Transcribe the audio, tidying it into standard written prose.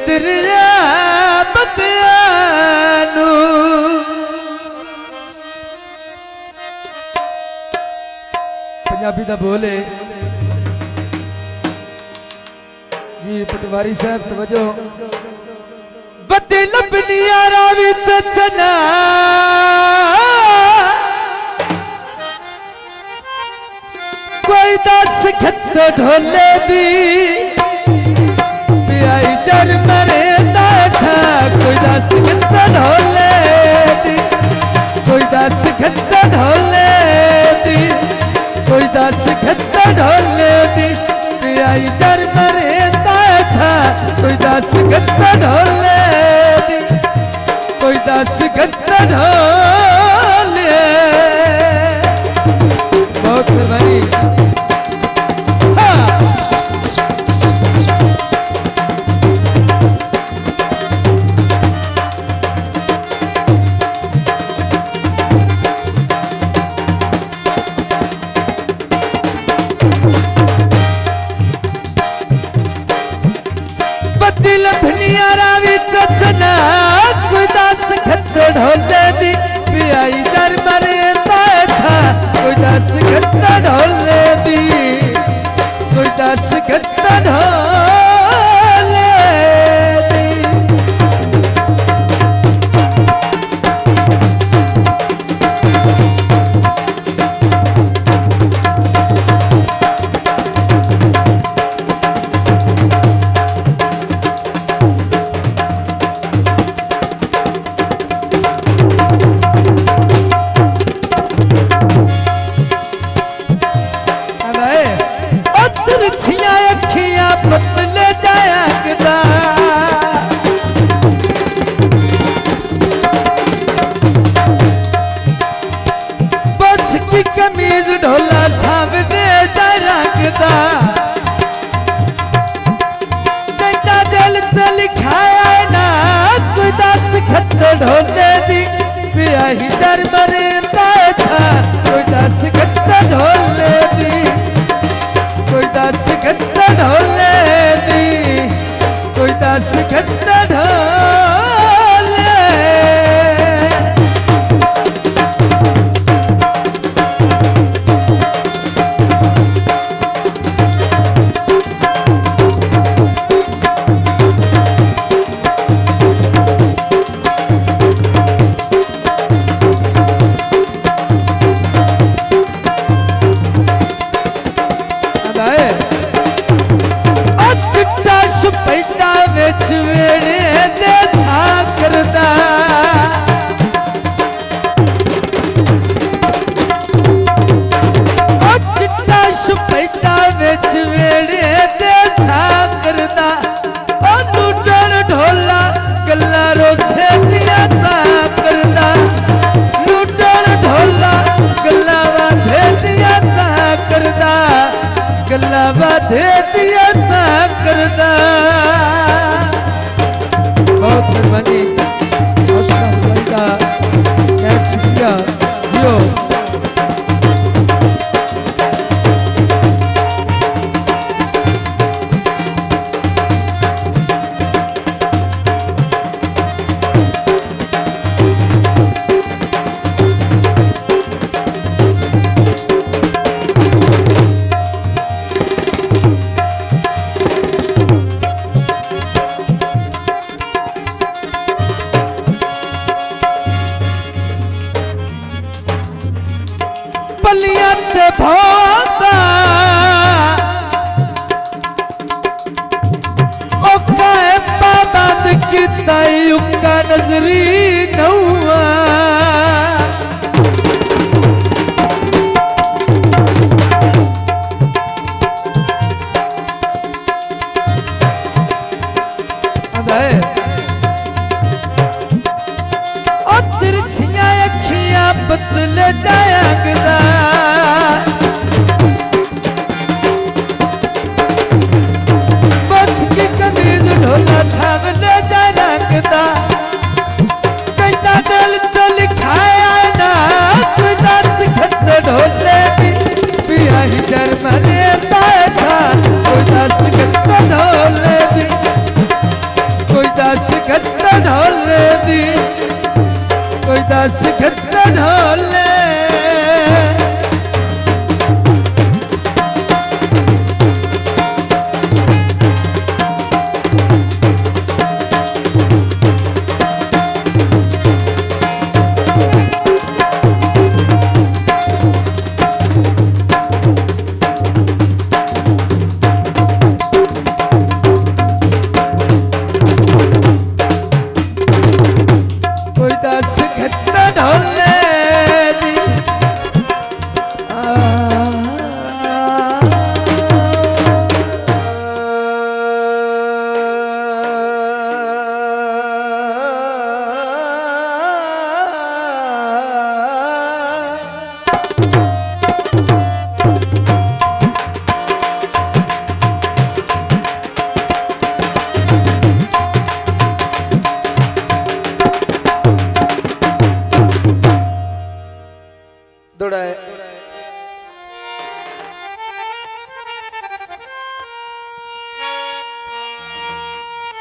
दरिया बतियानू पंजाबी दा बोले जी पटवारी साहब तवज्जो बदे लबनिया रावी चना कोई दस खत ढोले दी पियाई चर मरे था कोई दस खत ढोले दी कोई दस खत ढोले दी कोई दस खत ढोले दी पियाई चर मरे था कोई दस खत ढोले दी कोई दस खत ढोले बहुत मेहरबानी लभनिया रावी चना कोई दस खत ढोले दी पियाई दर मरे था कोई दस खत ढोले दी कोई दस खत ढोले दी अखियां पतले जाया गदा बस की कमीज ढोला सामने जा रखदा तेरा दिल ते लिखाया ना कोई दस खत ढोले दी पियाही दर मरे था कोई दस खत ढोले दी कोई दस खत ढोले दी कोई दस खत ढोले पैसा बेच वेड़े दे छा करदा ओ चिट्टा पैसा बेच वेड़े दे छा करदा ओ लूटन ढोला गल्ला रोसे दिया ता करदा लूटन ढोला गल्ला वाधे दिया ता करदा गल्ला वाधे दिया ता करदा बहुत मेहरबानी हौसला अफजाई का बहुत शुक्रिया जियो पलियत भोता ओ काए पाबंद की तायु का नजरी नौआ अदाए ओ तिरछियां अखियां बदले जाया गदा बस की कमीज ढोला सामने जा रखदा कहता दिल तो लिखाया ना कोई दस खत ढोले दी पियाही दर मरे था कोई दस खत ढोले दी कोई ढोले दी कोई दस खत ढोले